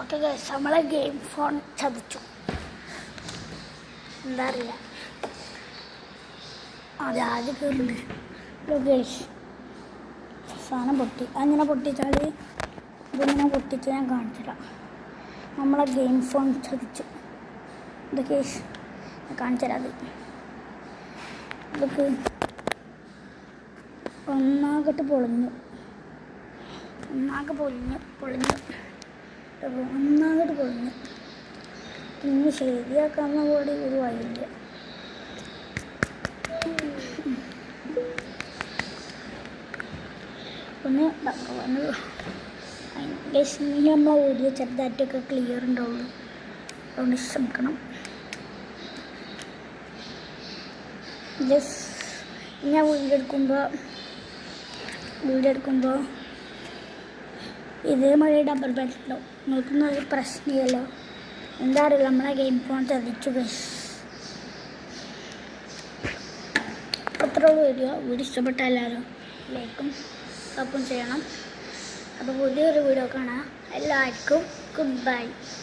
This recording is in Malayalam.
ഓക്കെ ഗൈസ്, നമ്മളെ ഗെയിം ഫോൺ ചതിച്ചു. എന്താ അറിയില്ല, അത് ആദ്യം കയറുന്നുണ്ട് ഗൈസ്. സാധനം പൊട്ടി. അങ്ങനെ പൊട്ടിച്ചാൽ ഇതിങ്ങനെ പൊട്ടിച്ച് ഞാൻ കാണിച്ചില്ല. നമ്മളെ ഗെയിം ഫോൺ ചതിച്ചു. ഇത് ഗൈസ് കാണിച്ചുതരാം. ഇതൊക്കെ ഒന്നാകട്ട് പൊളിഞ്ഞു, ഒന്നാകട്ട് പൊളിഞ്ഞു. ഇനി ശരിയാക്കാവുന്ന കൂടി ഒരു വഴിയില്ല. ഒന്ന് നമ്മളെ വീഡിയോ ചെറുതായിട്ടൊക്കെ ക്ലിയർ ഉണ്ടാവുള്ളൂ, അതുകൊണ്ട് ശ്രമിക്കണം. ഞാൻ വീഡിയോ എടുക്കുമ്പോൾ ഇതേമാതിരി ഡബിൾ ബെല്ലോ നോക്കുന്ന ഒരു പ്രശ്നമല്ലോ. എന്താ അറിയില്ല, നമ്മളെ ഗെയിം ഫോൺ ചതിച്ചു ഗൈസ്. അത്രയുള്ള വീഡിയോ ഇഷ്ടപ്പെട്ട എല്ലാവരും ലൈക്കും സപ്പോർട്ടും ചെയ്യണം. അപ്പോൾ പുതിയൊരു വീഡിയോ കാണാം. എല്ലാവർക്കും ഗുഡ് ബൈ.